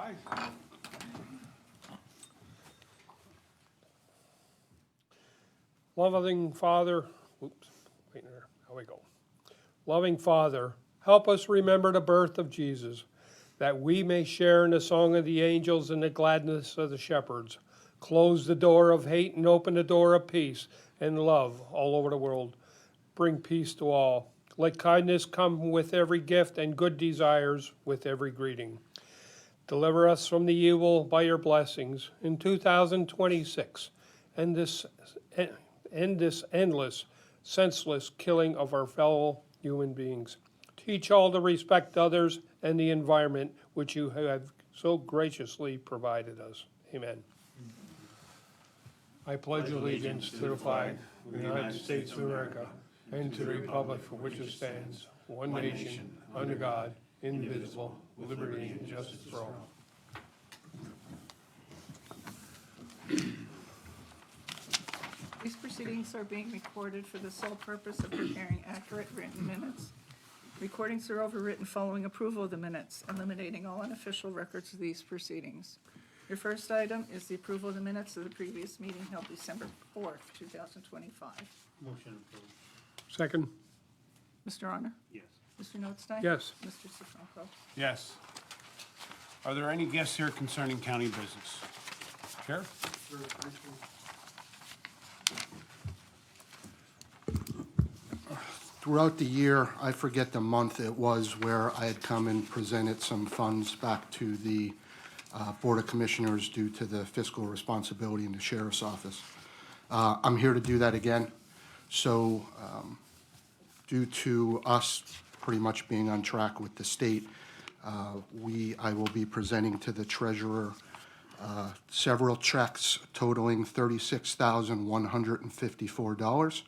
rise. Loving Father, wait there, how we go. Loving Father, help us remember the birth of Jesus, that we may share in the song of the angels and the gladness of the shepherds. Close the door of hate and open the door of peace and love all over the world. Bring peace to all. Let kindness come with every gift and good desires with every greeting. Deliver us from the evil by your blessings in 2026 and this endless, senseless killing of our fellow human beings. Teach all to respect others and the environment which you have so graciously provided us. Amen. I pledge allegiance to the flag of the United States of America and to the republic for which it stands, one nation, under God, indivisible, with liberty and justice for all. These proceedings are being recorded for the sole purpose of preparing accurate written minutes. Recordings are overwritten following approval of the minutes, eliminating all unofficial records of these proceedings. Your first item is the approval of the minutes of the previous meeting held December 4th, 2025. Motion approved. Second? Mr. Honor? Yes. Mr. Notstein? Yes. Mr. Sifranco? Yes. Are there any guests here concerning county business? Sheriff? Throughout the year, I forget the month it was, where I had come and presented some funds back to the Board of Commissioners due to the fiscal responsibility in the Sheriff's Office. I'm here to do that again. So due to us pretty much being on track with the state, I will be presenting to the treasurer several checks totaling $36,154.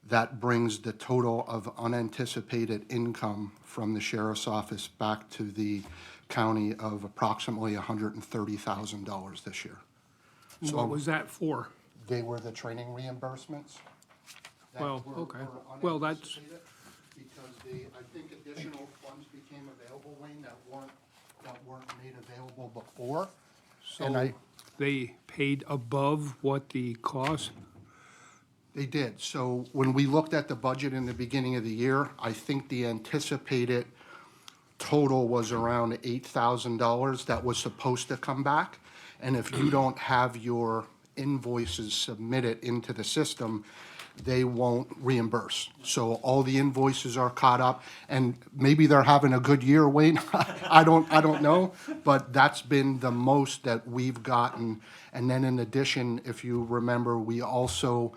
That brings the total of unanticipated income from the Sheriff's Office back to the county of approximately $130,000 this year. What was that for? They were the training reimbursements. that Well, were- okay. were Well, that's- unanticipated Because I think additional funds became available, Wayne, that weren't made available before. And So they paid above what the cost? They did. So when we looked at the budget in the beginning of the year, I think the anticipated total was around $8,000 that was supposed to come back. And if you don't have your invoices submitted into the system, they won't reimburse. So all the invoices are caught up, and maybe they're having a good year, Wayne. I don't know, but that's been the most that we've gotten. And then in addition, if you remember, we also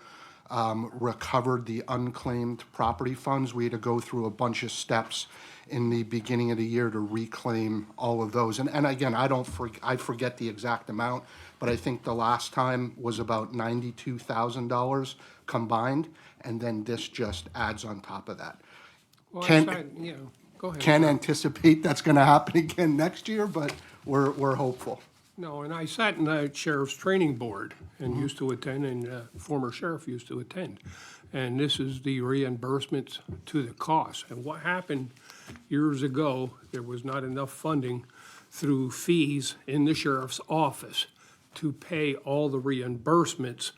recovered the unclaimed property funds. We had to go through a bunch of steps in the beginning of the year to reclaim all of those. And again, I forget the exact amount, but I think the last time was about $92,000 combined, and then this just adds on top of that. Well, Can- yeah, go ahead. Can't anticipate that's gonna happen again next year, but we're hopeful. No, and I sat in the sheriff's training board and used to attend, and former sheriff used to attend. And this is the reimbursements to the cost. And what happened years ago, there was not enough funding through fees in the sheriff's office to pay all the reimbursements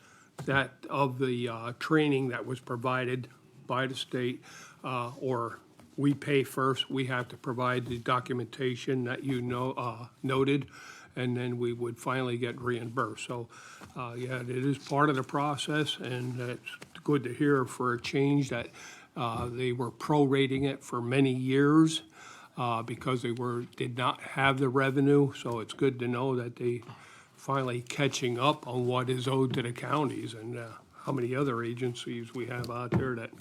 that, of the training that was provided by the state, or we pay first, we have to provide the documentation that you know, noted, and then we would finally get reimbursed. So, yeah, it is part of the process, and it's good to hear for a change that they were prorating it for many years because they did not have the revenue. So it's good to know that they finally catching up on what is owed to the counties, and how many other agencies we have out there that,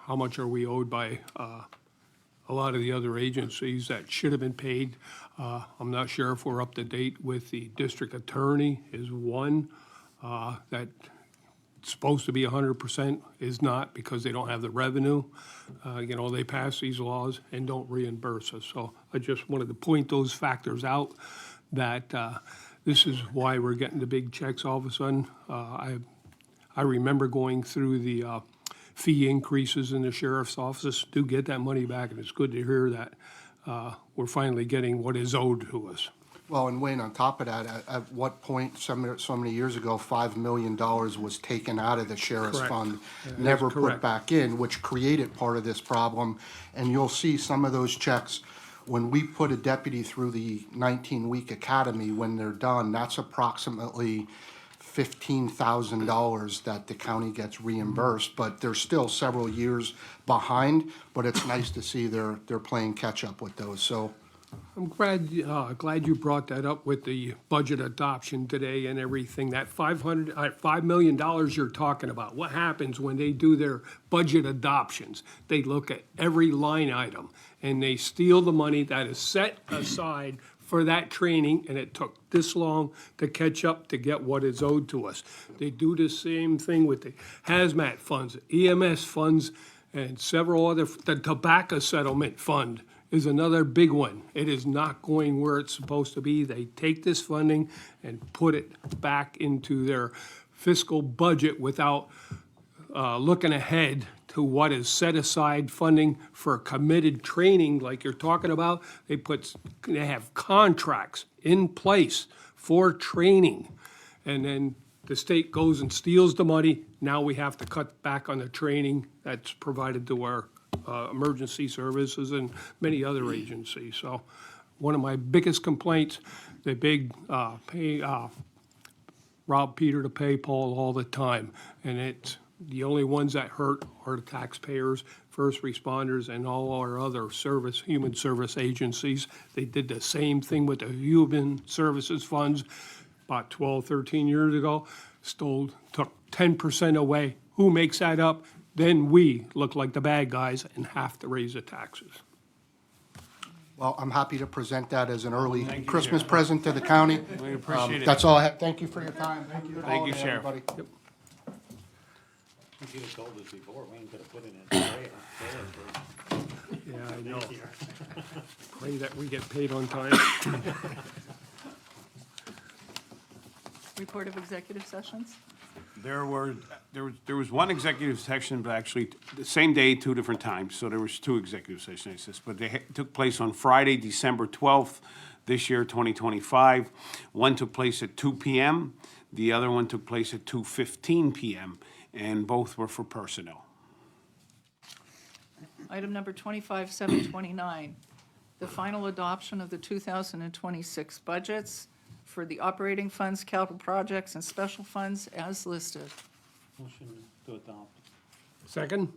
how much are we owed by a lot of the other agencies that should have been paid. I'm not sure if we're up to date with the district attorney is one that supposed to be 100%, is not, because they don't have the revenue. You know, they pass these laws and don't reimburse us. So I just wanted to point those factors out, that this is why we're getting the big checks all of a sudden. I remember going through the fee increases in the sheriff's office to get that money back, and it's good to hear that we're finally getting what is owed to us. Well, and Wayne, on top of that, at what point, so many years ago, $5 million was taken out of the sheriff's Correct. fund, That never is put correct. back in, which created part of this problem. And you'll see some of those checks, when we put a deputy through the 19-week academy, when they're done, that's approximately $15,000 that the county gets reimbursed, but they're still several years behind, but it's nice to see they're playing catch-up with those, so. I'm glad you brought that up with the budget adoption today and everything. That $5 million you're talking about, what happens when they do their budget adoptions? They look at every line item and they steal the money that is set aside for that training, and it took this long to catch up to get what is owed to us. They do the same thing with the hazmat funds, EMS funds, and several other, the tobacco settlement fund is another big one. It is not going where it's supposed to be. They take this funding and put it back into their fiscal budget without looking ahead to what is set aside funding for committed training like you're talking about. They have contracts in place for training. And then the state goes and steals the money. Now we have to cut back on the training that's provided to our emergency services and many other agencies. So one of my biggest complaints, the big rob Peter to pay Paul all the time. And it's the only ones that hurt are the taxpayers, first responders, and all our other human service agencies. They did the same thing with the human services funds about 12, 13 years ago. Took 10% away. Who makes that up? Then we look like the bad guys and have to raise the taxes. Well, I'm happy to present that as an early Thank you, Christmas Sheriff. present to the county. We appreciate it. That's all I have. Thank you for your time. Thank you. Thank you, Sheriff. Everybody. If you'd have told us before, Wayne could have put in a Yeah, I know. Pray that we get paid on time. Report of executive sessions? There was one executive session, but actually, the same day, 2 different times, so there was 2 executive sessions. But they took place on Friday, December 12th, this year, 2025. One took place at 2 PM, the other one took place at 2:15 PM, and both were for personnel. Item number 25729, the final adoption of the 2026 budgets for the operating funds, capital projects, and special funds as listed. motion to adopt. Second?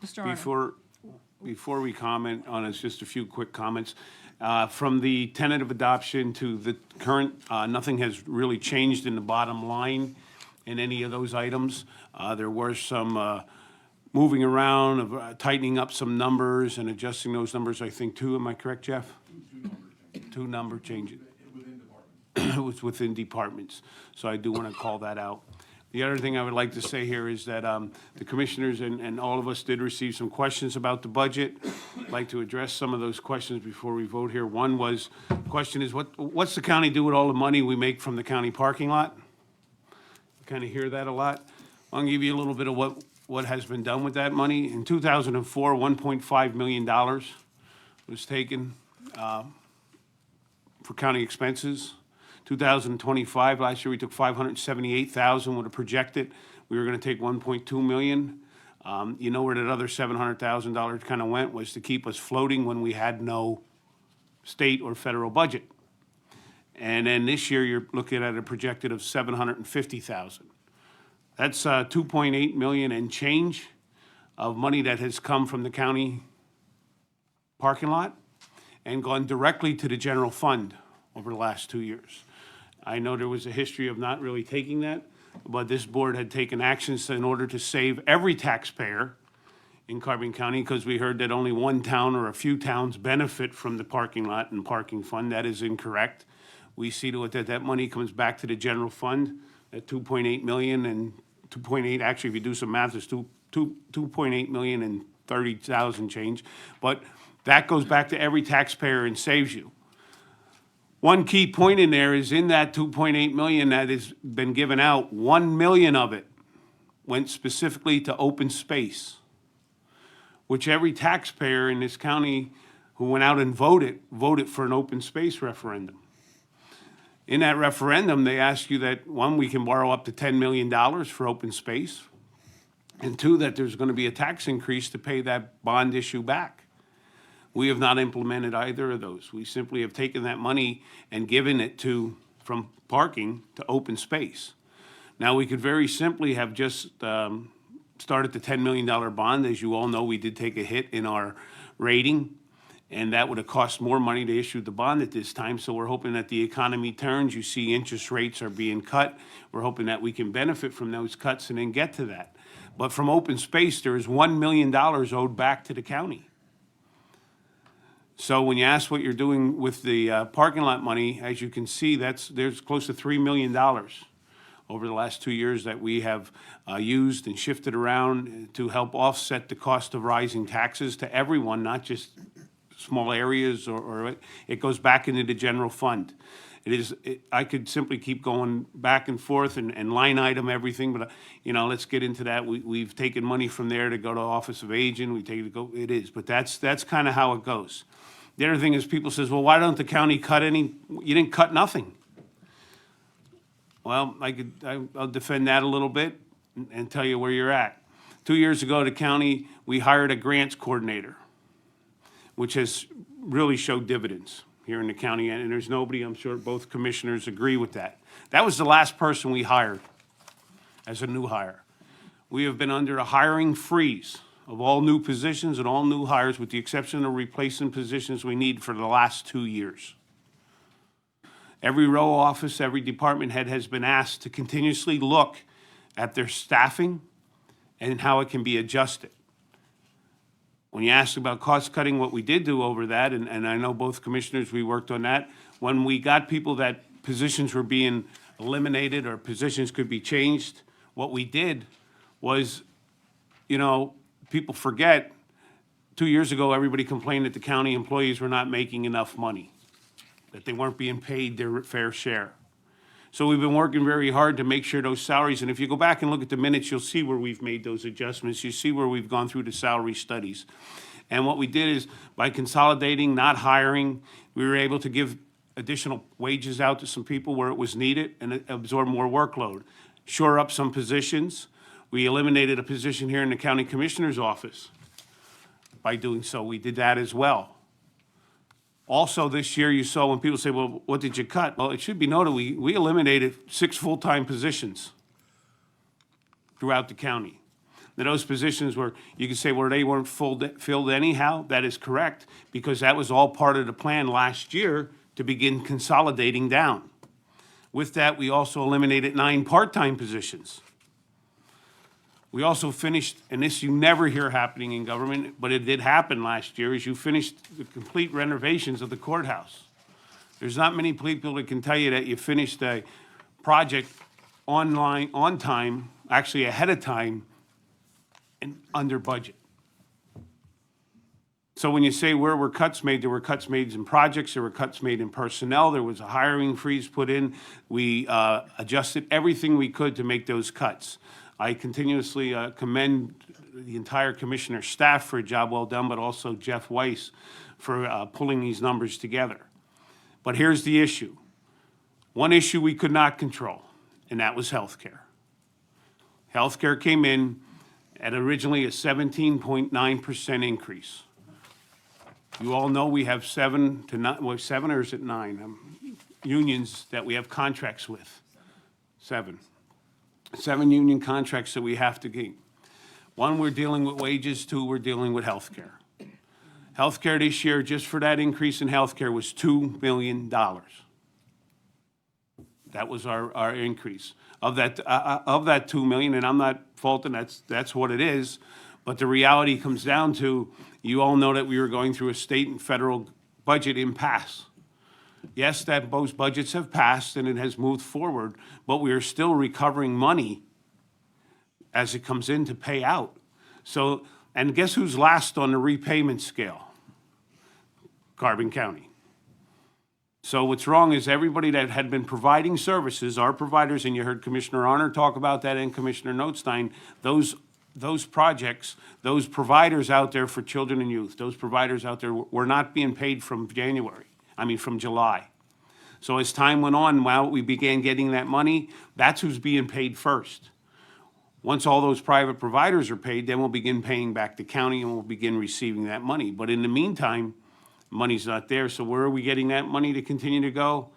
Mr. Arner? Before we comment on it, just a few quick comments. From the tentative adoption to the current, nothing has really changed in the bottom line in any of those items. There were some moving around, of tightening up some numbers and adjusting those numbers, I think, too. Am I correct, Jeff? 2 number changes. It was within departments, so I do want to call that out. The other thing I would like to say here is that the commissioners and all of us did receive some questions about the budget. I'd like to address some of those questions before we vote here. One was, question is, what's the county do with all the money we make from the county parking lot? Kind of hear that a lot. I'll give you a little bit of what has been done with that money. In 2004, $1.5 million was taken for county expenses. 2025, last year, we took 578,000 with a projected. We were gonna take 1.2 million. You know where that other $700,000 kind of went, was to keep us floating when we had no state or federal budget. And then this year, you're looking at a projected of 750,000. That's 2.8 million and change of money that has come from the county parking lot and gone directly to the general fund over the last 2 years. I know there was a history of not really taking that, but this board had taken actions in order to save every taxpayer in Carbon County, because we heard that only one town or a few towns benefit from the parking lot and parking fund. That is incorrect. We see to it that that money comes back to the general fund, at 2.8 million and 2.8, actually, if you do some math, it's 2.8 million and 30,000 change. But that goes back to every taxpayer and saves you. One key point in there is in that 2.8 million that has been given out, 1 million of it went specifically to open space, which every taxpayer in this county who went out and voted for an open space referendum. In that referendum, they ask you that, one, we can borrow up to $10 million for open space, and two, that there's going to be a tax increase to pay that bond issue back. We have not implemented either of those. We simply have taken that money and given it from parking to open space. Now, we could very simply have just started the $10 million bond. As you all know, we did take a hit in our rating, and that would have cost more money to issue the bond at this time. So we're hoping that the economy turns. You see interest rates are being cut. We're hoping that we can benefit from those cuts and then get to that. But from open space, there is $1 million owed back to the county. So when you ask what you're doing with the parking lot money, as you can see, there's close to $3 million over the last 2 years that we have used and shifted around to help offset the cost of rising taxes to everyone, not just small areas, or it goes back into the general fund. I could simply keep going back and forth and line item everything, but, let's get into that. We've taken money from there to go to Office of Aging, it is, but that's kind of how it goes. The other thing is, people says, well, why don't the county cut any? You didn't cut nothing. Well, I'll defend that a little bit and tell you where you're at. 2 years ago, the county, we hired a grants coordinator, which has really showed dividends here in the county, and there's nobody, I'm sure both commissioners agree with that. That was the last person we hired as a new hire. We have been under a hiring freeze of all new positions and all new hires, with the exception of replacing positions we need, for the last 2 years. Every row office, every department head has been asked to continuously look at their staffing and how it can be adjusted. When you asked about cost cutting, what we did do over that, and I know both commissioners, we worked on that, when we got people that positions were being eliminated or positions could be changed, what we did was, people forget, 2 years ago, everybody complained that the county employees were not making enough money, that they weren't being paid their fair share. So we've been working very hard to make sure those salaries, and if you go back and look at the minutes, you'll see where we've made those adjustments. You see where we've gone through the salary studies. And what we did is, by consolidating, not hiring, we were able to give additional wages out to some people where it was needed and absorb more workload. Shore up some positions. We eliminated a position here in the county commissioner's office. By doing so, we did that as well. Also, this year, you saw when people say, well, what did you cut? Well, it should be noted, we eliminated 6 full-time positions throughout the county. Now, those positions were, you could say, well, they weren't filled anyhow. That is correct, because that was all part of the plan last year to begin consolidating down. With that, we also eliminated 9 part-time positions. We also finished, and this you never hear happening in government, but it did happen last year, is you finished the complete renovations of the courthouse. There's not many people that can tell you that you finished a project on time, actually ahead of time, and under budget. So when you say where were cuts made, there were cuts made in projects, there were cuts made in personnel, there was a hiring freeze put in. We adjusted everything we could to make those cuts. I continuously commend the entire commissioner staff for a job well done, but also Jeff Weiss for pulling these numbers together. But here's the issue. One issue we could not control, and that was healthcare. Healthcare came in at originally a 17.9% increase. You all know we have 7 to 9, well, 7 or is it 9 unions that we have contracts with. 7 union contracts that we have to keep. 1, we're dealing with wages. 2, we're dealing with healthcare. Healthcare this year, just for that increase in healthcare, was $2 million. That was our increase. Of that $2 million, and I'm not faulting, that's what it is, but the reality comes down to, you all know that we were going through a state and federal budget impasse. Yes, that those budgets have passed and it has moved forward, but we are still recovering money as it comes in to pay out. So, and guess who's last on the repayment scale? Carbon County. So what's wrong is everybody that had been providing services, our providers, and you heard Commissioner Arner talk about that and Commissioner Notstein, those projects, those providers out there for children and youth, those providers out there were not being paid from July. So as time went on, while we began getting that money, that's who's being paid first. Once all those private providers are paid, then we'll begin paying back the county and we'll begin receiving that money. But in the meantime, money's not there, so where are we getting that money to continue to go?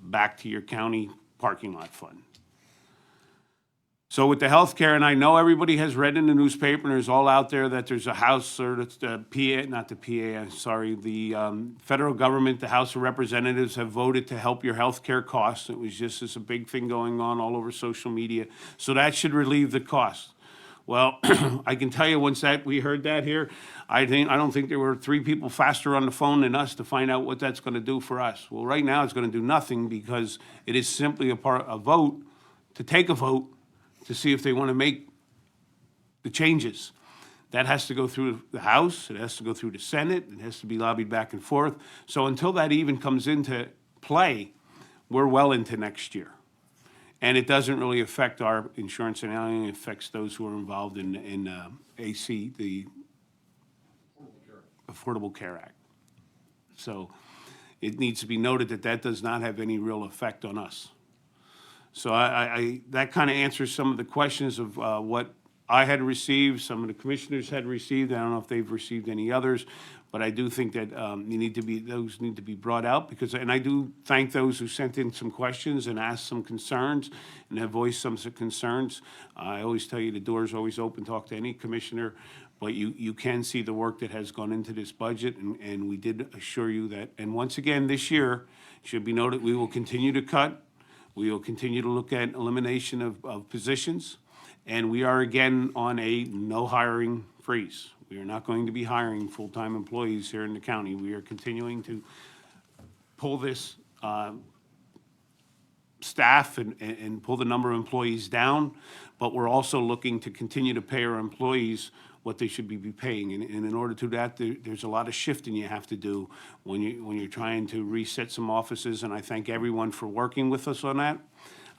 Back to your county parking lot fund. So with the healthcare, and I know everybody has read in the newspaper, and it's all out there that there's a House, or it's the PA, not the PA, I'm sorry, the federal government, the House of Representatives have voted to help your healthcare costs. It was just this a big thing going on all over social media. So that should relieve the cost. Well, I can tell you, once that we heard that here, I don't think there were 3 people faster on the phone than us to find out what that's going to do for us. Well, right now it's going to do nothing because it is simply a vote to take a vote to see if they want to make the changes. That has to go through the House, it has to go through the Senate, it has to be lobbied back and forth. So until that even comes into play, we're well into next year. And it doesn't really affect our insurance, and it only affects those who are involved in AC, the Affordable Care Act. So it needs to be noted that that does not have any real effect on us. So that kind of answers some of the questions of what I had received, some of the commissioners had received. I don't know if they've received any others, but I do think that those need to be brought out because, and I do thank those who sent in some questions and asked some concerns and have voiced some concerns. I always tell you the door's always open, talk to any commissioner, but you can see the work that has gone into this budget, and we did assure you that. And once again, this year, should be noted, we will continue to cut. We will continue to look at elimination of positions, and we are again on a no hiring freeze. We are not going to be hiring full-time employees here in the county. We are continuing to pull this staff and pull the number of employees down, but we're also looking to continue to pay our employees what they should be paying. And in order to do that, there's a lot of shifting you have to do when you're trying to reset some offices, and I thank everyone for working with us on that.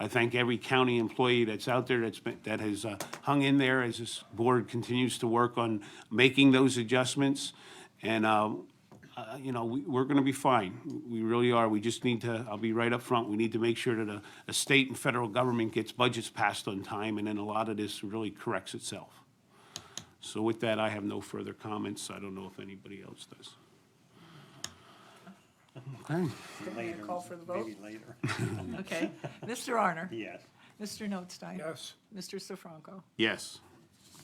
I thank every county employee that's out there that has hung in there as this board continues to work on making those adjustments. And, we're going to be fine. We really are. We just need to, I'll be right up front, we need to make sure that a state and federal government gets budgets passed on time, and then a lot of this really corrects itself. So with that, I have no further comments. I don't know if anybody else does. Okay. Later, call for the vote? maybe later. Okay. Mr. Arner? Yes. Mr. Notstein? Yes. Mr. Sifranco? Yes.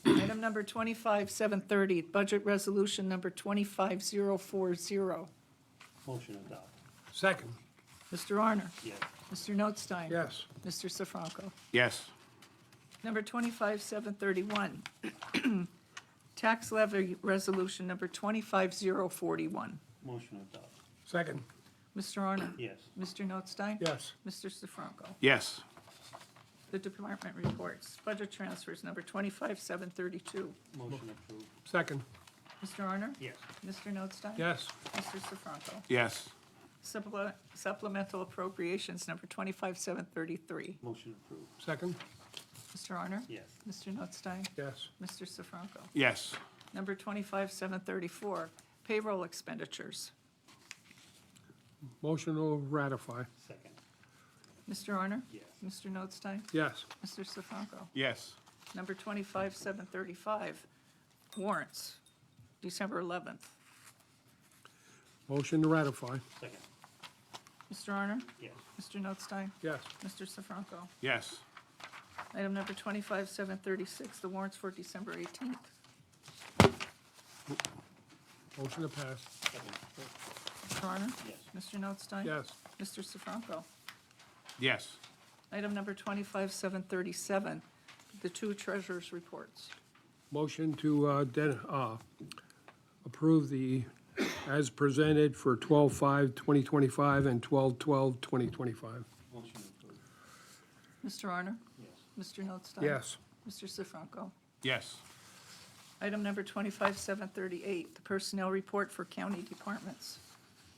Item number 25730, budget resolution number 25040. Motion adopted. Second. Mr. Arner? Yes. Mr. Notstein? Yes. Mr. Sifranco? Yes. Number 25731, tax levy resolution number 25041. Motion adopted. Second. Mr. Arner? Yes. Mr. Notstein? Yes. Mr. Sifranco? Yes. The department reports, budget transfers number 25732. Motion approved. Second. Mr. Arner? Yes. Mr. Notstein? Yes. Mr. Sifranco? Yes. Supplemental appropriations number 25733. Motion approved. Second. Mr. Arner? Yes. Mr. Notstein? Yes. Mr. Sifranco? Yes. Number 25734, payroll expenditures. Motion to ratify. Second. Mr. Arner? Yes. Mr. Notstein? Yes. Mr. Sifranco? Yes. Number 25735, warrants, December 11th. Motion to ratify. Second. Mr. Arner? Yes. Mr. Notstein? Yes. Mr. Sifranco? Yes. Item number 25736, the warrants for December 18th. Motion to pass. Second. Mr. Arner? Yes. Mr. Notstein? Yes. Mr. Sifranco? Yes. Item number 25737, the two treasurers' reports. Motion to approve the, as presented for 12/5/2025 and 12/12/2025. Motion approved. Mr. Arner? Yes. Mr. Notstein? Yes. Mr. Sifranco? Yes. Item number 25738, the personnel report for county departments.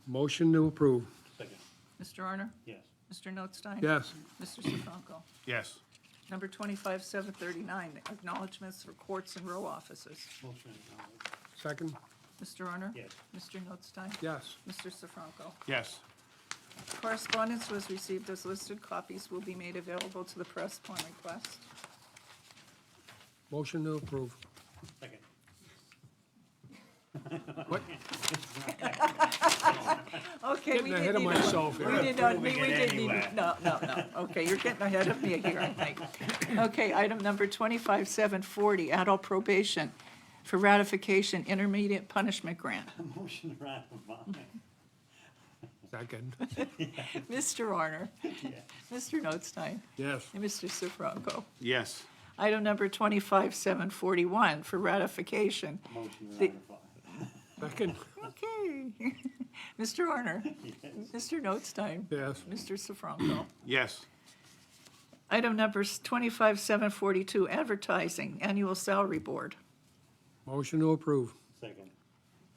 Motion to approve. Second. Mr. Arner? Yes. Mr. Notstein? Yes. Mr. Sifranco? Yes. Number 25739, acknowledgements for courts and row offices. Motion acknowledged. Second. Mr. Arner? Yes. Mr. Notstein? Yes. Mr. Sifranco? Yes. Correspondence was received as listed. Copies will be made available to the press upon request. Motion to approve. Second. What? Okay, Getting we ahead didn't of need myself We here. did not, we didn't need, no. Okay, you're getting ahead of me here, I think. Okay, item number 25740, adult probation for ratification, intermediate punishment grant. Motion to ratify. Second. Mr. Arner, Mr. Notstein, Yes. and Mr. Sifranco. Yes. Item number 25741 for ratification. Motion to The- ratify. Second. Okay. Mr. Arner, Mr. Notstein, Yes. Mr. Sifranco. Yes. Item number 25742, advertising, annual salary board. Motion to approve. Second.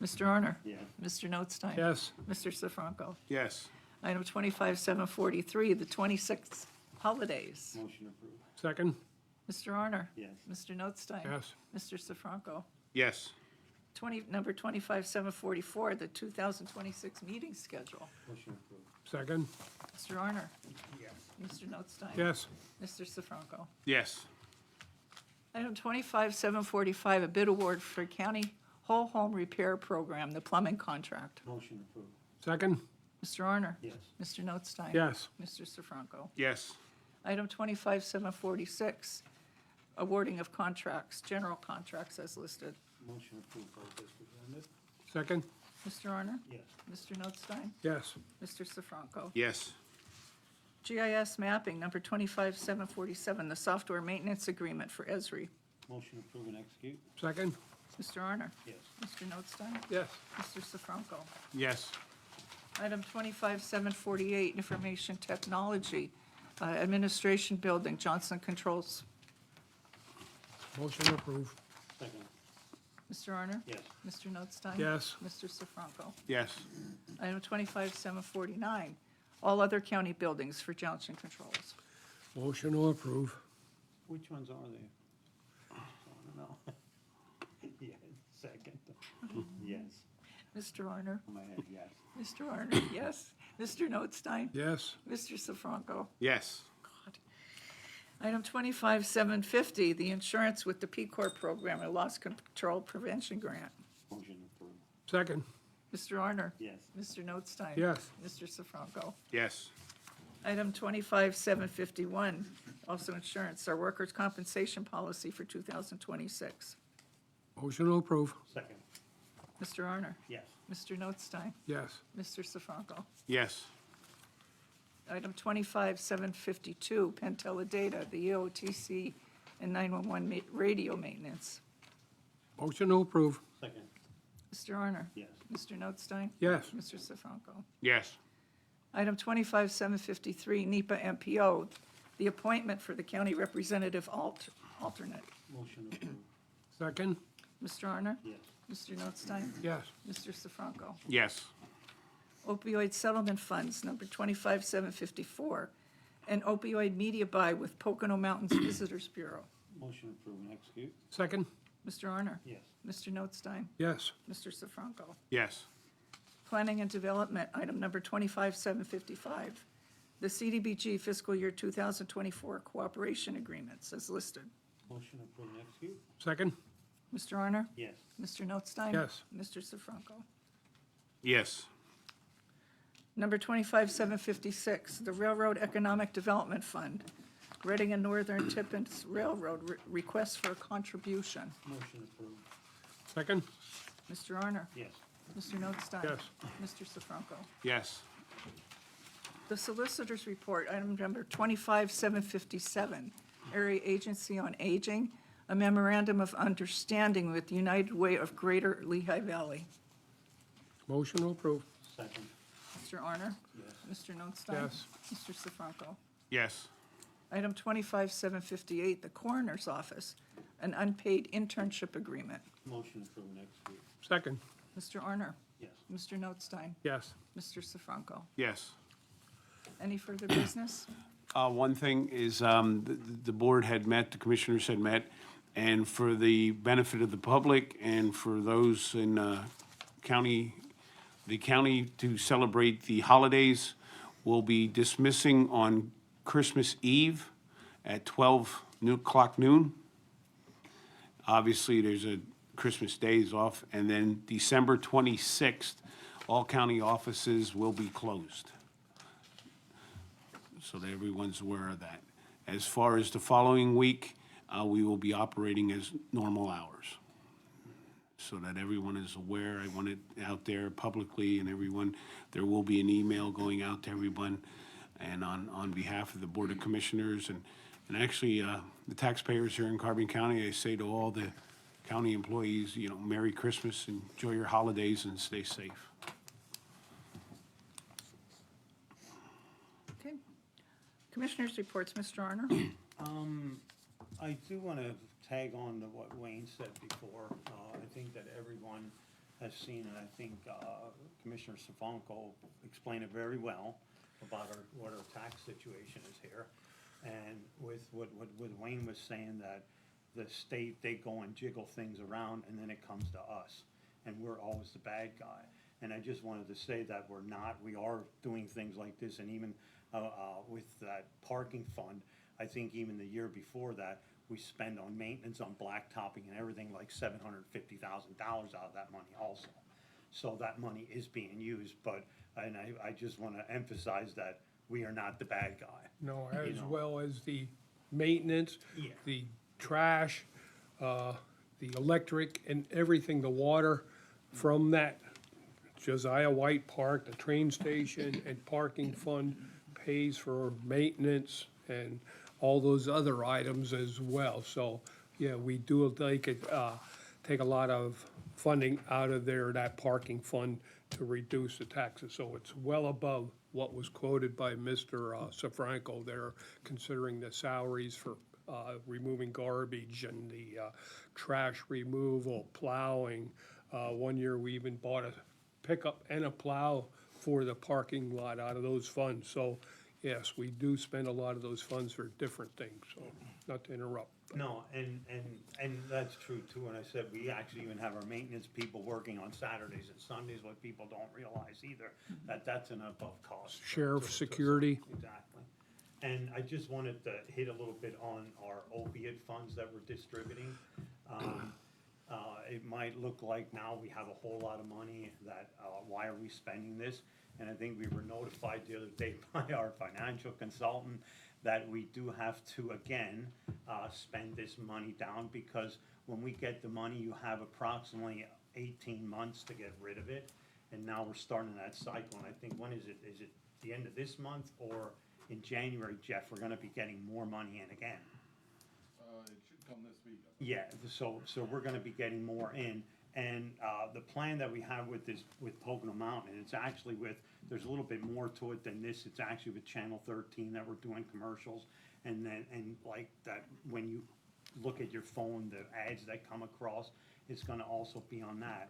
Mr. Arner, Yes. Mr. Notstein. Yes. Mr. Sifranco. Yes. Item 25743, the 26 holidays. Motion approved. Second. Mr. Arner. Yes. Mr. Notstein. Yes. Mr. Sifranco. Yes. Number 25744, the 2026 meeting schedule. Motion approved. Second. Mr. Arner. Yes. Mr. Notstein. Yes. Mr. Sifranco. Yes. Item 25745, a bid award for county whole home repair program, the plumbing contract. Motion approved. Second. Mr. Arner. Yes. Mr. Notstein. Yes. Mr. Sifranco. Yes. Item 25746, awarding of contracts, general contracts as listed. Motion approved both as presented. Second. Mr. Arner. Yes. Mr. Notstein. Yes. Mr. Sifranco. Yes. GIS mapping, number 25747, the software maintenance agreement for Esri. Motion approved and execute. Second. Mr. Arner. Yes. Mr. Notstein. Yes. Mr. Sifranco. Yes. Item 25748, information technology, administration building, Johnson Controls. Motion to approve. Second. Mr. Arner. Yes. Mr. Notstein. Yes. Mr. Sifranco. Yes. Item 25749, all other county buildings for Johnson Controls. Motion to approve. Which ones are they? I don't know. Yes. Second. Yes. Mr. Arner. In my head, yes. Mr. Arner, yes. Mr. Notstein. Yes. Mr. Sifranco. Yes. Item 25750, the insurance with the P Corps program, a loss control prevention grant. Motion approved. Second. Mr. Arner. Yes. Mr. Notstein. Yes. Mr. Sifranco. Yes. Item 25751, also insurance, our workers' compensation policy for 2026. Motion to approve. Second. Mr. Arner. Yes. Mr. Notstein. Yes. Mr. Sifranco. Yes. Item 25752, Pentella Data, the EOTC and 911 radio maintenance. Motion to approve. Second. Mr. Arner. Yes. Mr. Notstein. Yes. Mr. Sifranco. Yes. Item 25753, NEPA MPO, the appointment for the county representative alternate. Motion approved. Second. Mr. Arner. Yes. Mr. Notstein. Yes. Mr. Sifranco. Yes. Opioid settlement funds, number 25754, and opioid media buy with Pocono Mountains Visitors Bureau. Motion approved and execute. Second. Mr. Arner. Yes. Mr. Notstein. Yes. Mr. Sifranco. Yes. Planning and Development, item number 25755, the CDBG fiscal year 2024 cooperation agreements as listed. Motion approved and execute. Second. Mr. Arner. Yes. Mr. Notstein. Yes. Mr. Sifranco. Yes. Number 25756, the Railroad Economic Development Fund, Reading and Northern Tippins Railroad, request for a contribution. Motion approved. Second. Mr. Arner. Yes. Mr. Notstein. Yes. Mr. Sifranco. Yes. The Solicitor's Report, item number 25757, Area Agency on Aging, a memorandum of understanding with United Way of Greater Lehigh Valley. Motion to approve. Second. Mr. Arner. Yes. Mr. Notstein. Yes. Mr. Sifranco. Yes. Item 25758, the Coroner's Office, an unpaid internship agreement. Motion approved and execute. Second. Mr. Arner. Yes. Mr. Notstein. Yes. Mr. Sifranco. Yes. Any further business? One thing is, the board had met, the commissioners had met, and for the benefit of the public and for those in the county to celebrate the holidays, will be dismissing on Christmas Eve at 12 o'clock noon. Obviously, there's a Christmas Day is off, and then December 26th, all county offices will be closed. So that everyone's aware of that. As far as the following week, we will be operating as normal hours. So that everyone is aware, I want it out there publicly and everyone, there will be an email going out to everyone and on behalf of the Board of Commissioners and actually, the taxpayers here in Carbon County, I say to all the county employees, you know, Merry Christmas, enjoy your holidays and stay safe. Okay. Commissioners' reports, Mr. Arner. I do want to tag on to what Wayne said before. I think that everyone has seen, and I think Commissioner Safonco explained it very well about what our tax situation is here. And with what Wayne was saying, that the state, they go and jiggle things around, and then it comes to us, and we're always the bad guy. And I just wanted to say that we're not, we are doing things like this, and even with that parking fund, I think even the year before that, we spend on maintenance, on blacktopping and everything like $750,000 out of that money also. So that money is being used, but, and I just want to emphasize that we are not the bad guy. No, You as know. well as the maintenance, Yeah. the trash, the electric and everything, the water from that Josiah White Park, the train station and parking fund pays for maintenance and all those other items as well. So, yeah, we do take it, take a lot of funding out of there, that parking fund, to reduce the taxes. So it's well above what was quoted by Mr. Safranco there, considering the salaries for removing garbage and the trash removal, plowing. One year, we even bought a pickup and a plow for the parking lot out of those funds. So, yes, we do spend a lot of those funds for different things, so, not to interrupt. No, and that's true too, and I said, we actually even have our maintenance people working on Saturdays and Sundays, what people don't realize either, that's an above cost. Sheriff to- security. Exactly. And I just wanted to hit a little bit on our opiate funds that we're distributing. It might look like now we have a whole lot of money, that, why are we spending this? And I think we were notified the other day by our financial consultant that we do have to, again, spend this money down, because when we get the money, you have approximately 18 months to get rid of it. And now we're starting that cycle, and I think, when is it? Is it the end of this month, or in January, Jeff, we're gonna be getting more money in again? It should come this week. Yeah, so we're gonna be getting more in, and, the plan that we have with this, with Pocono Mountain, it's actually with, there's a little bit more to it than this, it's actually with Channel 13 that we're doing commercials, and then, and like that, when you look at your phone, the ads that come across, it's gonna also be on that.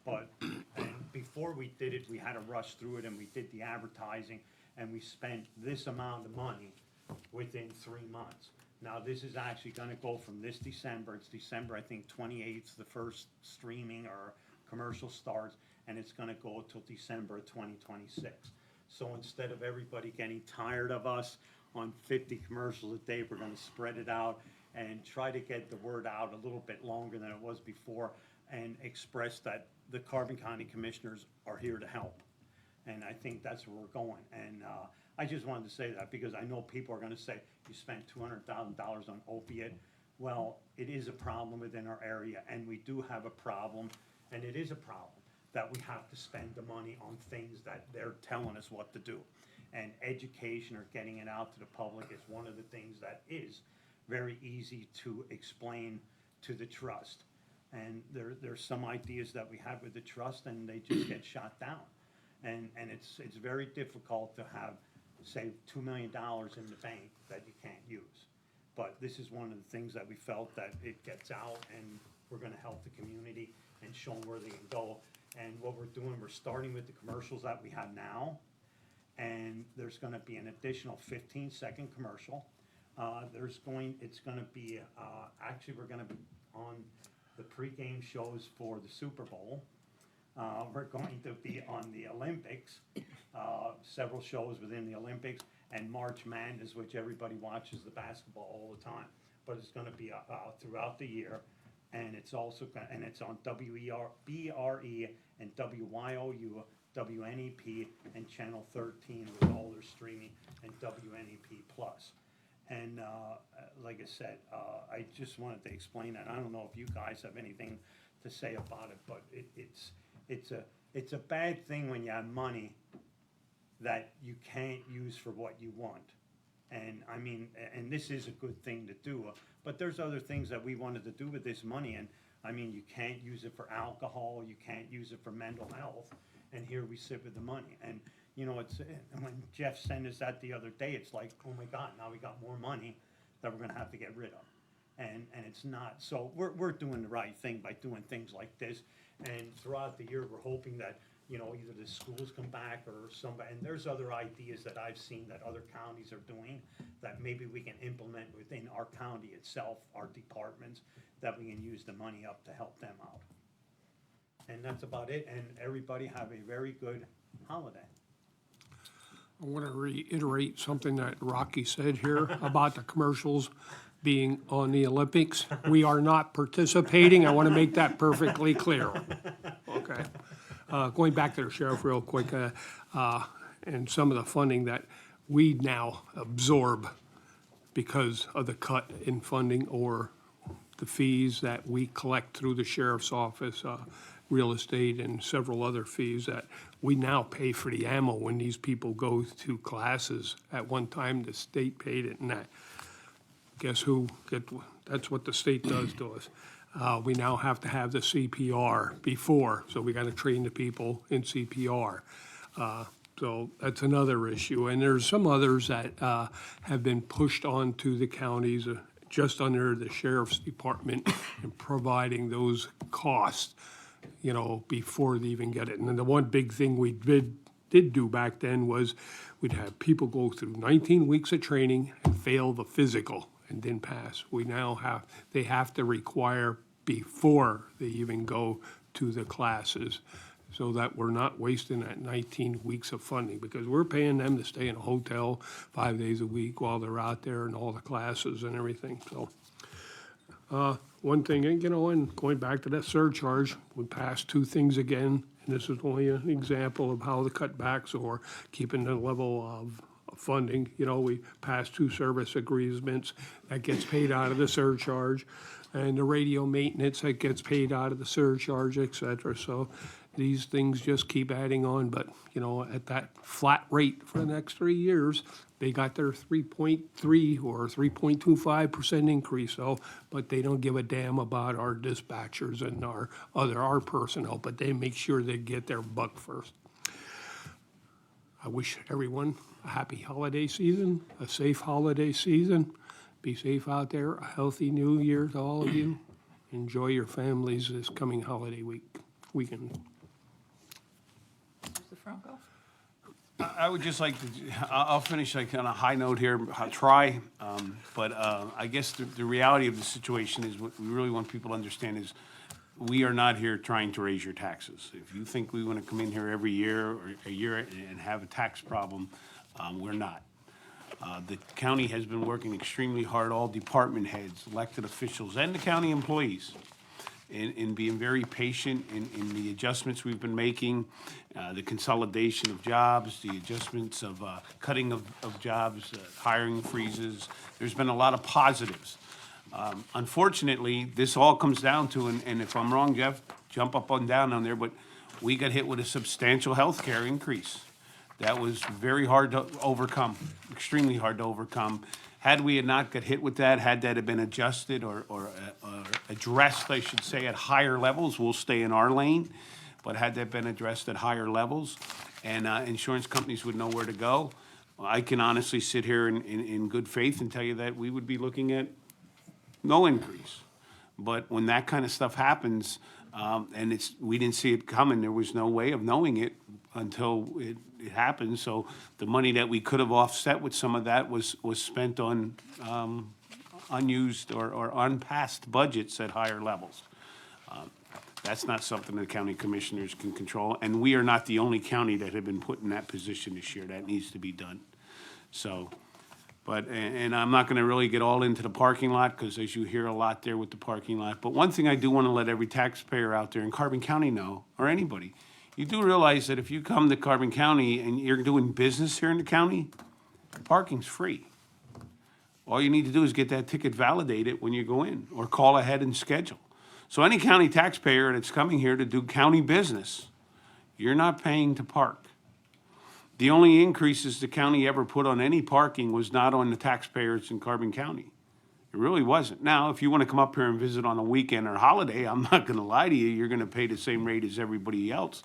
But, and before we did it, we had to rush through it, and we did the advertising, and we spent this amount of money within 3 months. Now, this is actually gonna go from this December, it's December, I think, 28th, the first streaming or commercial starts, and it's gonna go till December of 2026. So instead of everybody getting tired of us on 50 commercials a day, we're gonna spread it out and try to get the word out a little bit longer than it was before, and express that the Carbon County Commissioners are here to help. And I think that's where we're going. And I just wanted to say that, because I know people are gonna say, you spent $200,000 on opiate. Well, it is a problem within our area, and we do have a problem, and it is a problem, that we have to spend the money on things that they're telling us what to do. And education, or getting it out to the public, is one of the things that is very easy to explain to the trust. And there's some ideas that we have with the trust, and they just get shot down. And it's very difficult to have, say, $2 million in the bank that you can't use. But this is one of the things that we felt, that it gets out, and we're gonna help the community and show them where they can go. And what we're doing, we're starting with the commercials that we have now, and there's gonna be an additional 15-second commercial. It's gonna be, actually, we're gonna be on the pregame shows for the Super Bowl. We're going to be on the Olympics, several shows within the Olympics, and March Madness, which everybody watches the basketball all the time. But it's gonna be throughout the year, and it's also, and it's on BRE and WYOU, WNEP, and Channel 13 with all their streaming, and WNEP Plus. And like I said, I just wanted to explain that. I don't know if you guys have anything to say about it, but it's a bad thing when you have money that you can't use for what you want. And I mean, and this is a good thing to do, but there's other things that we wanted to do with this money, and I mean, you can't use it for alcohol, you can't use it for mental health, and here we sit with the money. And you know, and when Jeff sent us that the other day, it's like, oh my God, now we got more money that we're gonna have to get rid of. And it's not, so we're doing the right thing by doing things like this. And throughout the year, we're hoping that, you know, either the schools come back or somebody, and there's other ideas that I've seen that other counties are doing that maybe we can implement within our county itself, our departments, that we can use the money up to help them out. And that's about it, and everybody have a very good holiday. I want to reiterate something that Rocky said here about the commercials being on the Olympics. We are not participating. I want to make that perfectly clear. Okay. Going back to the sheriff real quick, and some of the funding that we now absorb because of the cut in funding or the fees that we collect through the sheriff's office, real estate and several other fees that we now pay for the ammo when these people go to classes. At one time, the state paid it, and that, guess who, that's what the state does to us. We now have to have the CPR before, so we gotta train the people in CPR. So that's another issue, and there's some others that have been pushed onto the counties just under the sheriff's department and providing those costs, you know, before they even get it. And then the one big thing we did do back then was we'd have people go through 19 weeks of training and fail the physical and didn't pass. We now they have to require before they even go to the classes, so that we're not wasting that 19 weeks of funding, because we're paying them to stay in a hotel 5 days a week while they're out there and all the classes and everything, so. One thing, you know, and going back to that surcharge, we passed two things again, and this is only an example of how the cutbacks or keeping the level of funding. You know, we passed two service agreements that gets paid out of the surcharge, and the radio maintenance that gets paid out of the surcharge, et cetera. So these things just keep adding on, but, you know, at that flat rate for the next 3 years, they got their 3.3 or 3.25% increase, so, but they don't give a damn about our dispatchers and our personnel, but they make sure they get their buck first. I wish everyone a happy holiday season, a safe holiday season. Be safe out there, a healthy new year to all of you. Enjoy your families this coming holiday weekend. Mr. Franco? I would just like to, I'll finish like on a high note here, I'll try, but I guess the reality of the situation is what we really want people to understand is we are not here trying to raise your taxes. If you think we want to come in here every year or a year and have a tax problem, we're not. The county has been working extremely hard, all department heads, elected officials, and the county employees, in being very patient in the adjustments we've been making, the consolidation of jobs, the adjustments of cutting of jobs, hiring freezes. There's been a lot of positives. Unfortunately, this all comes down to, and if I'm wrong, Jeff, jump up and down on there, but we got hit with a substantial health care increase. That was very hard to overcome, extremely hard to overcome. Had we not got hit with that, had that have been adjusted or addressed, I should say, at higher levels, we'll stay in our lane. But had that been addressed at higher levels, and insurance companies would know where to go, I can honestly sit here in good faith and tell you that we would be looking at no increase. But when that kind of stuff happens, and we didn't see it coming, there was no way of knowing it until it happened. So the money that we could have offset with some of that was spent on unused or unpassed budgets at higher levels. That's not something the county commissioners can control, and we are not the only county that have been put in that position this year. That needs to be done. So, but, and I'm not gonna really get all into the parking lot, because as you hear a lot there with the parking lot. But one thing I do wanna let every taxpayer out there in Carbon County know, or anybody, you do realize that if you come to Carbon County and you're doing business here in the county, parking's free. All you need to do is get that ticket validated when you go in, or call ahead and schedule. So any county taxpayer that's coming here to do county business, you're not paying to park. The only increases the county ever put on any parking was not on the taxpayers in Carbon County. It really wasn't. Now, if you want to come up here and visit on a weekend or holiday, I'm not going to lie to you, you're going to pay the same rate as everybody else.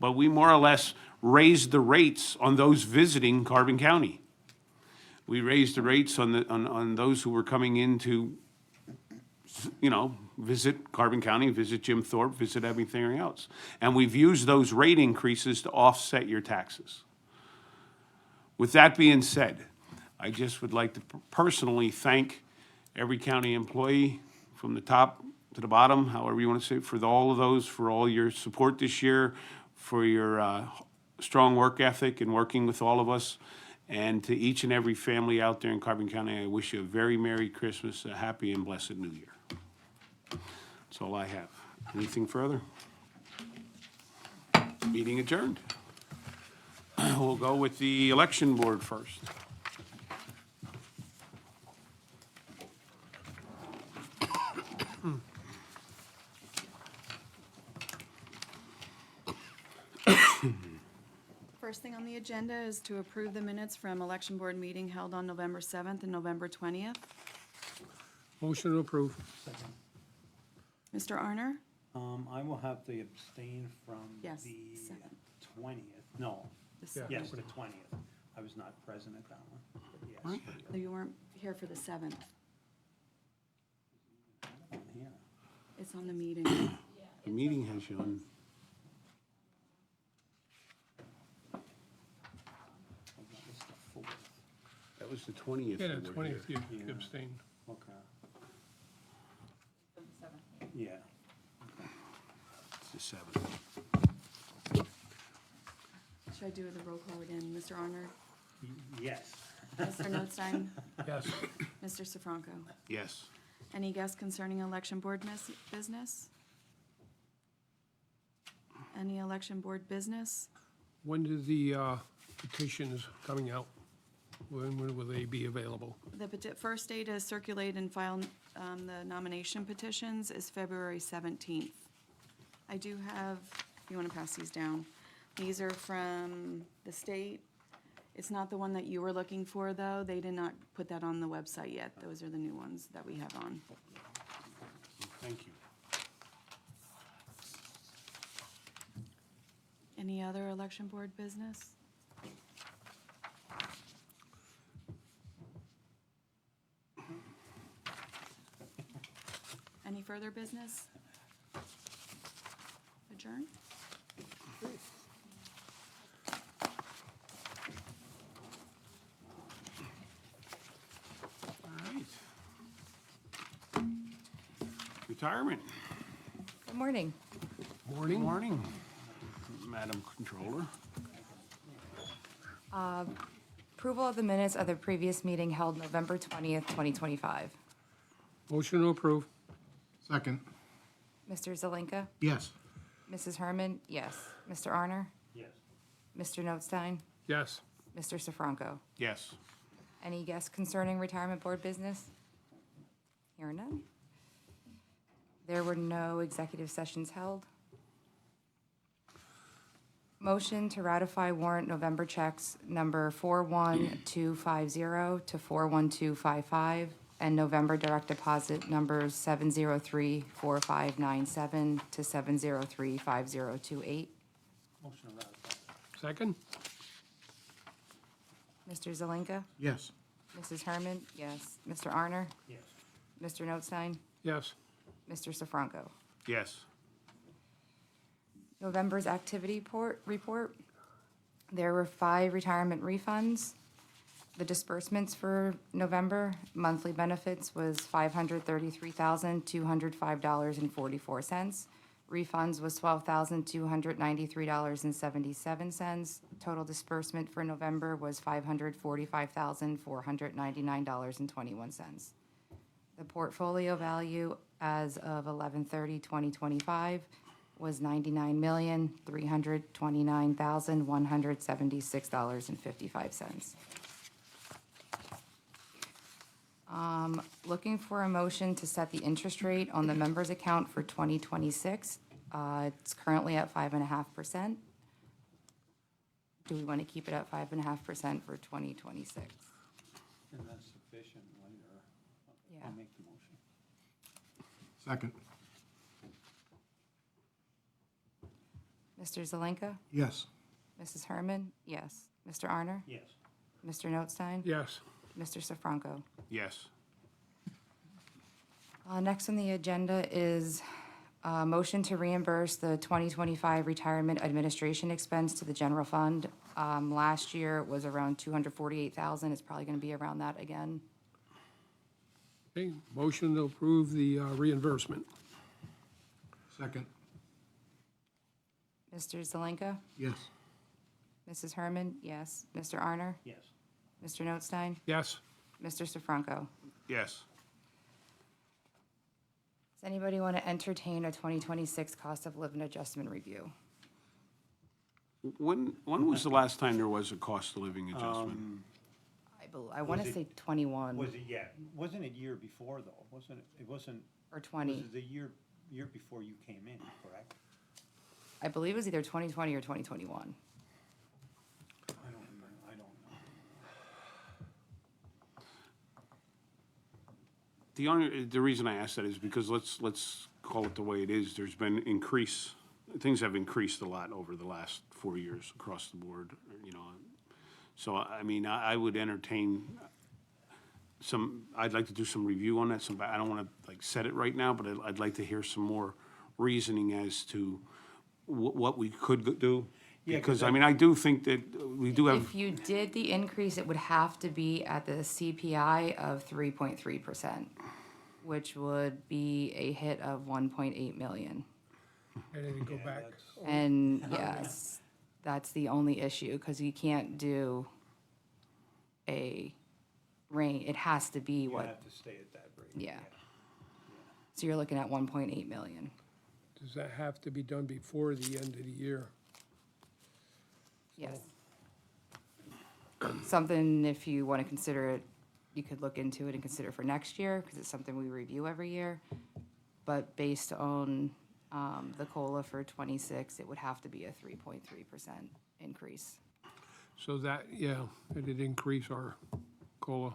But we more or less raised the rates on those visiting Carbon County. We raised the rates on those who were coming in to, you know, visit Carbon County, visit Jim Thorpe, visit everything else. And we've used those rate increases to offset your taxes. With that being said, I just would like to personally thank every county employee from the top to the bottom, however you want to say it, for all of those, for all your support this year, for your strong work ethic and working with all of us. And to each and every family out there in Carbon County, I wish you a very Merry Christmas, a happy and blessed New Year. That's all I have. Anything further? Meeting adjourned. We'll go with the election board first. First thing on the agenda is to approve the minutes from election board meeting held on November 7th and November 20th. Motion to approve. Mr. Arner? I will have to abstain from Yes, the second. 20th. No, The Yeah. yes, second. the 20th. I was not present at that one, but yes. Oh, you weren't here for the 7th. Yeah. It's on the meeting. The meeting has you on. That was the 20th. Yeah, you the were here. 20th, you Yeah. abstained. Okay. Yeah. It's the 7th. Should I do the roll call again? Mr. Arner? Yes. Mr. Notstein? Yes. Mr. Sifranco? Yes. Any guests concerning election board business? Any election board business? When did the petitions coming out? When will they be available? The first day to circulate and file the nomination petitions is February 17th. I do have, if you want to pass these down, these are from the state. It's not the one that you were looking for, though. They did not put that on the website yet. Those are the new ones that we have on. Thank you. Any other election board business? Any further business? Adjourn? All right. Retirement. Good morning. Good Morning? morning, Madam Controller. Approval of the minutes of the previous meeting held November 20th, 2025. Motion to approve. Second. Mr. Zelinka? Yes. Mrs. Herman? Yes. Mr. Arner? Yes. Mr. Notstein? Yes. Mr. Sifranco? Yes. Any guests concerning retirement board business? Hearing none. There were no executive sessions held. Motion to ratify warrant November checks number 41250 to 41255 and November direct deposit numbers 7034597 to 7035028. Motion to ratify. Second? Mr. Zelinka? Yes. Mrs. Herman? Yes. Mr. Arner? Yes. Mr. Notstein? Yes. Mr. Sifranco? Yes. November's activity report. There were 5 retirement refunds. The disbursements for November, monthly benefits was $533,205.44. Refunds was $12,293.77. Total disbursement for November was $545,499.21. The portfolio value as of 11/30/2025 was $99,329,176.55. Looking for a motion to set the interest rate on the members' account for 2026. It's currently at 5.5%. Do we want to keep it at 5.5% for 2026? And that's sufficient later. Yeah. I'll make the motion. Second. Mr. Zelenka? Yes. Mrs. Herman? Yes. Mr. Arner? Yes. Mr. Notstein? Yes. Mr. Sifranco? Yes. Next on the agenda is a motion to reimburse the 2025 retirement administration expense to the general fund. Last year it was around $248,000. It's probably going to be around that again. Okay, motion to approve the reimbursement. Second. Mr. Zelenka? Yes. Mrs. Herman? Yes. Mr. Arner? Yes. Mr. Notstein? Yes. Mr. Sifranco? Yes. Does anybody want to entertain a 2026 cost of living adjustment review? When was the last time there was a cost of living adjustment? I want to Was it- say 21 Was it, yeah, wasn't it year before though? Wasn't it, it wasn't, or was 20. it the year before you came in, correct? I believe it was either 2020 or 2021. I don't remember, I don't know. The reason I ask that is because let's call it the way it is. There's been things have increased a lot over the last 4 years across the board, you know. So, I mean, I would entertain I'd like to do some review on that. I don't want to like set it right now, but I'd like to hear some more reasoning as to what we could do. Yeah, Because, I mean, I do think that we do have. If you did the increase, it would have to be at the CPI of 3.3%, which would be a hit of 1.8 million. And then you go back. And yes, that's the only issue, because you can't do a range, it has to be You what, have to stay at that rate. yeah. So you're looking at 1.8 million. Does that have to be done before the end of the year? Yes. Something, if you want to consider it, you could look into it and consider for next year, because it's something we review every year. But based on the COLA for '26, it would have to be a 3.3% increase. So that, yeah, it'd increase our COLA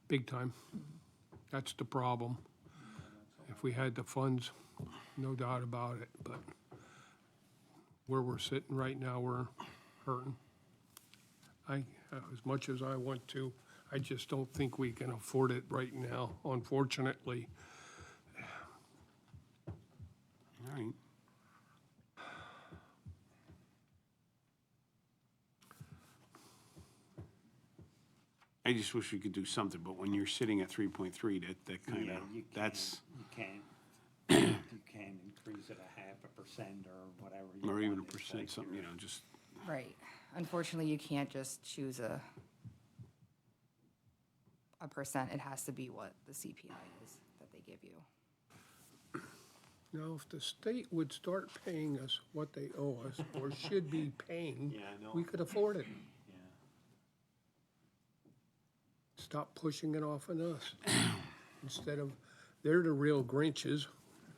big time. That's the problem. If we had the funds, no doubt about it, but where we're sitting right now, we're hurting. As much as I want to, I just don't think we can afford it right now, unfortunately. All right. I just wish we could do something, but when you're sitting at 3.3, that kind Yeah, of, you that's, can't, you can't increase it 0.5% or whatever. you or even a want. It's percent, like something, you you're- know, just, Right. Unfortunately, you can't just choose a percent. It has to be what the CPI is that they give you. Now, if the state would start paying us what they owe us, or should be paying, Yeah, I know. we could afford it. Yeah. Stop pushing it off on us. Instead of, they're the real Grinches,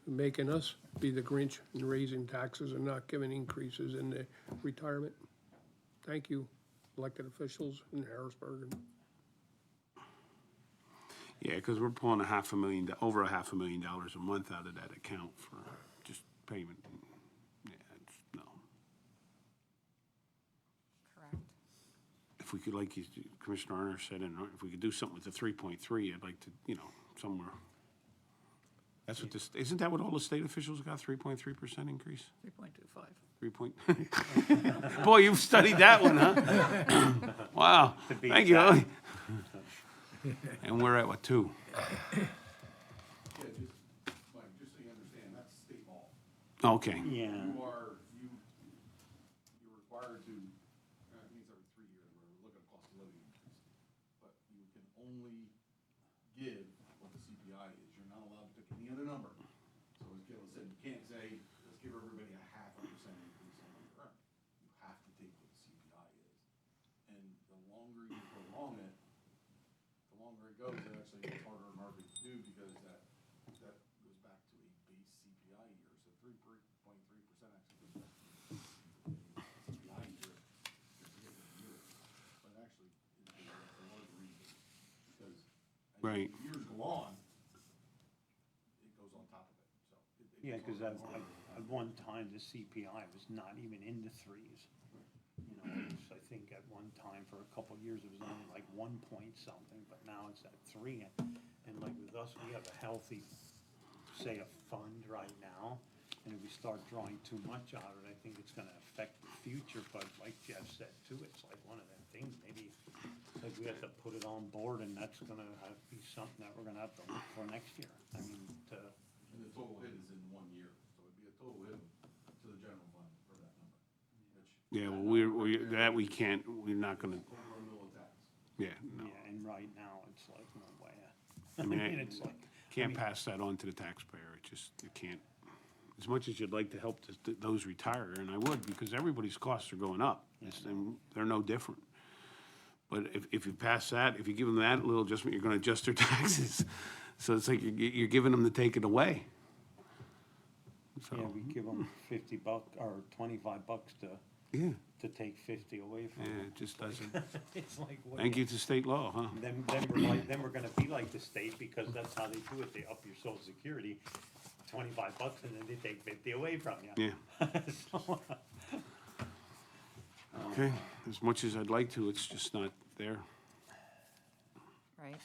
making us be the Grinch and raising taxes and not giving increases in the retirement. Thank you, elected officials in Harrisburg. yeah, because we're pulling over $500,000 a month out of that account for just payment. Yeah, no. Correct. If we could, like Commissioner Arner said, and if we could do something with the 3.3, I'd like to, you know, somewhere. That's what this, isn't that what all the state officials got, 3.3% increase? 3.25. 3 Boy, you've studied that one, huh? Wow, To be thank you. exact. And we're at what, 2? Yeah, just, Mike, just so you understand, that's state law. Okay, Yeah, You're required to, I think it's every 3 years, we're looking at cost of living increase. But you can only give what the CPI is. You're not allowed to pick any other number. So as Galen said, you can't say, let's give everybody a 0.5% increase on what you earn. You have to take what the CPI is. And the longer you prolong it, the longer it goes, it actually gets harder and harder to do because that goes back to a base CPI year. So 3.3% actually goes back to the CPI year. But actually, it's a large reason because as Right. the years go on, it goes on top of it. So yeah, because at one time, the CPI was not even in the threes. You know, it was, I think at one time, for a couple of years, it was only like 1 point something, but now it's at 3. And like with us, we have a healthy, say, a fund right now. And if we start drawing too much out of it, I think it's gonna affect the future. But like Jeff said too, it's like one of them things, maybe, like we have to put it on board, and that's gonna have to be something that we're gonna have to look for next year. I mean, and the total hit is in 1 year, so it'd be a total hit to the general fund for that number, which yeah, well, we can't, we're not gonna, over a mill of tax. yeah, no. yeah, and right now, it's like, no way. I mean, It's like, can't pass that on to the taxpayer, it just, you can't. As much as you'd like to help those retire, and I would, because everybody's costs are going up, and they're no different. But if you pass that, if you give them that little adjustment, you're gonna adjust their taxes. So it's like you're giving them to take it away. yeah, So, we give them $50 or $25 yeah, to take 50 away from yeah, them. it just doesn't, It's like, what? thank you to state law, huh? Then we're gonna be like the state, because that's how they do it. They up your social security, $25, and then they take 50 away from you. Yeah, So, okay, as much as I'd like to, it's just not there. Right?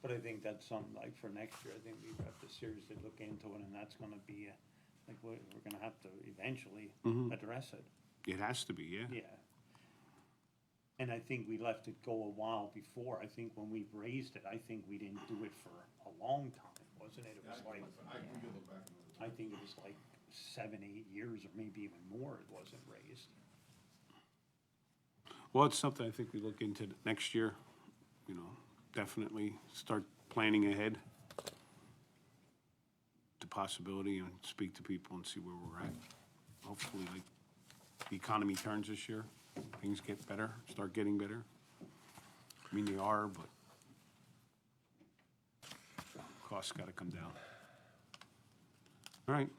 But I think that's something like for next year, I think we have to seriously look into it, and that's gonna be, like, we're gonna have to eventually address it, It has to be, yeah. yeah. And I think we left it go a while before. I think when we raised it, I think we didn't do it for a long time, wasn't it? It was like, We could look back and I think it was like 7, 8 years, or maybe even more, it wasn't raised. Well, it's something I think we look into next year, you know, definitely start planning ahead. The possibility and speak to people and see where we're at. Hopefully, like, the economy turns this year, things get better, start getting better. I mean, they are, but costs gotta come down. All right,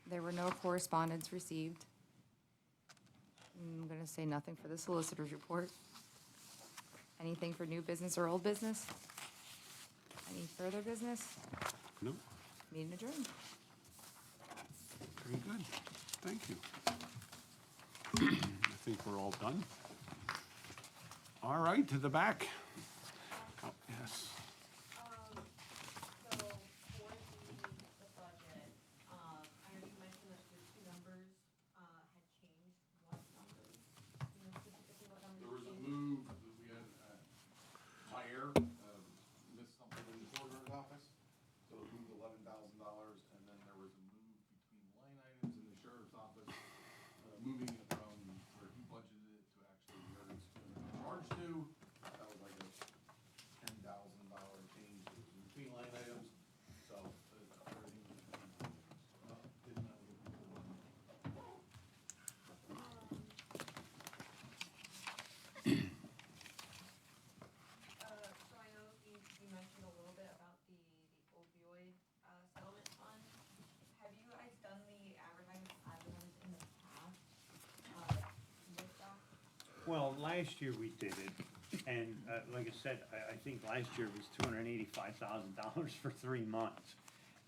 There were no correspondence received. I'm gonna say nothing for the solicitor's report. Anything for new business or old business? Any further business? no, Meeting adjourned. very good, thank you. I think we're all done. All right, to the back. Oh, yes. So for the budget, I know you mentioned that the two numbers, had changed. What numbers? You know specifically what numbers there was a changed? move that we had, Meyer, missed something in the auditor's office. So it moved $11,000, and then there was a move between line items in the sheriff's office, moving it from where he budgeted it to actually where it's gonna be charged to. That was like a $10,000 change between line items, so everything was, didn't have a before. So I know you mentioned a little bit about the opioid, settlement fund. Have you guys done the advertisements in the past, with that? Well, last year we did it, and like I said, I think last year it was $285,000 for 3 months.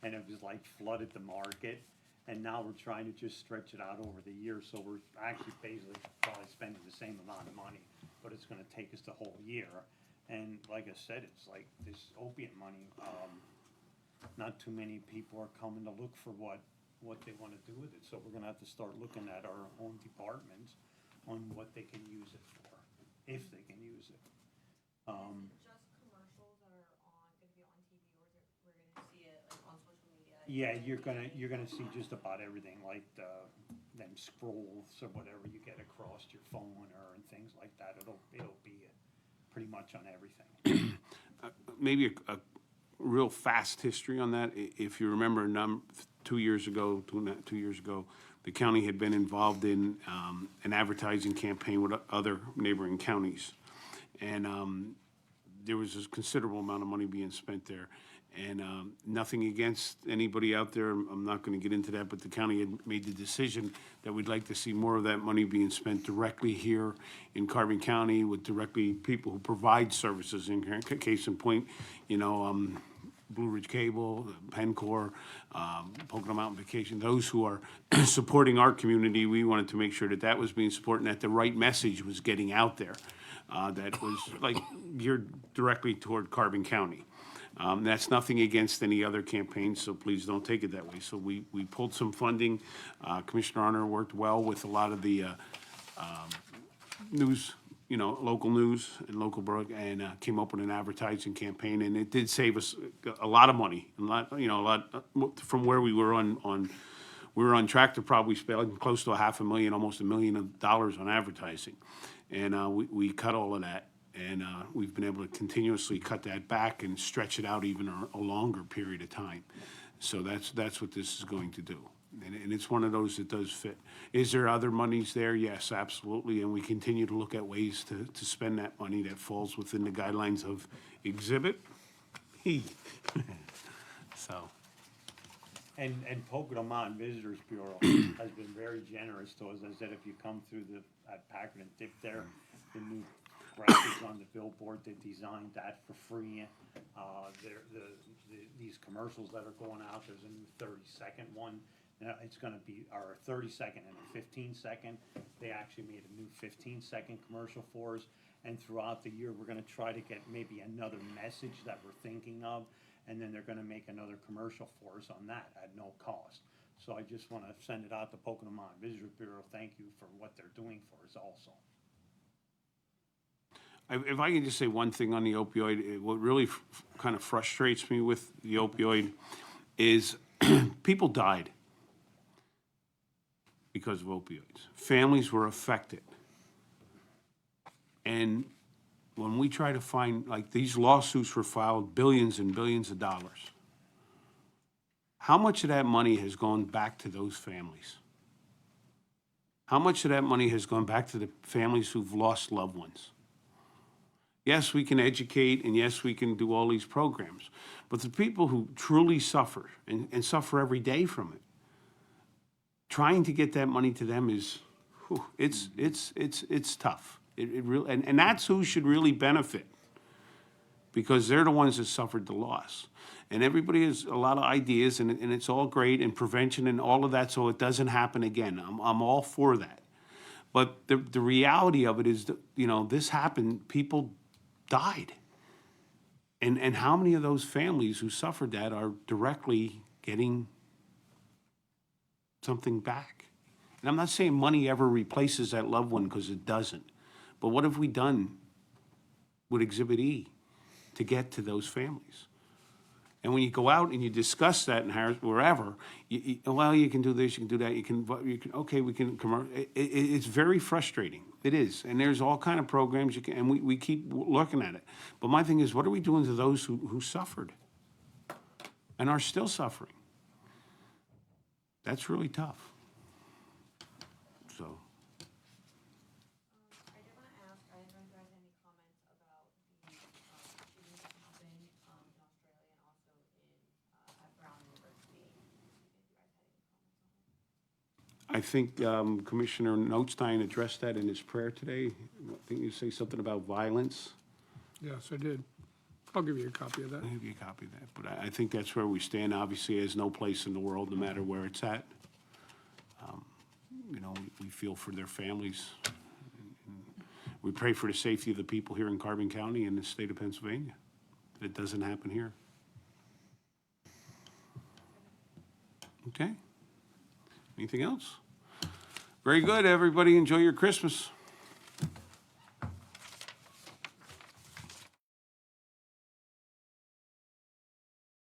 And it was like flooded the market, and now we're trying to just stretch it out over the year, so we're actually basically probably spending the same amount of money, but it's gonna take us the whole year. And like I said, it's like this opiate money, not too many people are coming to look for what they wanna do with it, so we're gonna have to start looking at our own departments on what they can use it for, if they can use it. Is it just commercials that are gonna be on TV, or is it, we're gonna see it like on social media Yeah, you're gonna see just about everything, like them scrolls or whatever you get across your phone or and things like that. It'll be pretty much on everything. Maybe a real fast history on that. If you remember, 2 years ago, the county had been involved in an advertising campaign with other neighboring counties. And there was a considerable amount of money being spent there. And nothing against anybody out there, I'm not gonna get into that, but the county had made the decision that we'd like to see more of that money being spent directly here in Carbon County with directly people who provide services. In case in point, Blue Ridge Cable, Pencor, Pocono Mountain Vacation, those who are supporting our community, we wanted to make sure that that was being supported and that the right message was getting out there. That was like geared directly toward Carbon County. That's nothing against any other campaigns, so please don't take it that way. So we pulled some funding. Commissioner Arner worked well with a lot of the news, local news and local and came up with an advertising campaign, and it did save us a lot of money, a lot from where we were we were on track to probably spend close to $500,000, almost $1 million on advertising. And we cut all of that. And we've been able to continuously cut that back and stretch it out even a longer period of time. So that's what this is going to do. And it's one of those that does fit. Is there other monies there? Yes, absolutely. And we continue to look at ways to spend that money that falls within the guidelines of Exhibit E. So. And Pocono Mountain Visitors Bureau has been very generous to us. I said, if you come through at Packard and dip there, the new graphics on the billboard, they designed that for free. These commercials that are going out, there's a new 30-second one. It's gonna be our 30-second and a 15-second. They actually made a new 15-second commercial for us. And throughout the year, we're gonna try to get maybe another message that we're thinking of. And then they're gonna make another commercial for us on that at no cost. So I just wanna send it out to Pocono Mountain Visitors Bureau. Thank you for what they're doing for us also. If I can just say one thing on the opioid, what really kind of frustrates me with the opioid is people died because of opioids. Families were affected. And when we try to find, like, these lawsuits were filed, billions and billions of dollars. How much of that money has gone back to those families? How much of that money has gone back to the families who've lost loved ones? Yes, we can educate, and yes, we can do all these programs. But the people who truly suffer, and suffer every day from it, trying to get that money to them is, it's tough. It really, and that's who should really benefit, because they're the ones that suffered the loss. And everybody has a lot of ideas, and it's all great, and prevention and all of that, so it doesn't happen again. I'm all for that. But the reality of it is that, this happened, people died. And how many of those families who suffered that are directly getting something back? And I'm not saying money ever replaces that loved one, because it doesn't. But what have we done with Exhibit E to get to those families? And when you go out and you discuss that in Harris, wherever, well, you can do this, you can do that, you can okay, we can, it's very frustrating. It is. And there's all kind of programs, and we keep looking at it. But my thing is, what are we doing to those who suffered and are still suffering? That's really tough. So. I did want to ask, I don't know if you guys have any comments about the shootings that happened in Australia and also at Brown University. If you guys had any comments on it. I think Commissioner Notstein addressed that in his prayer today. I think you say something about violence. Yes, I did. I'll give you a copy of that. I'll give you a copy of that. But I think that's where we stand. Obviously, there's no place in the world, no matter where it's at. We feel for their families. We pray for the safety of the people here in Carbon County and the state of Pennsylvania. That it doesn't happen here. Okay? Anything else? Very good, everybody. Enjoy your Christmas.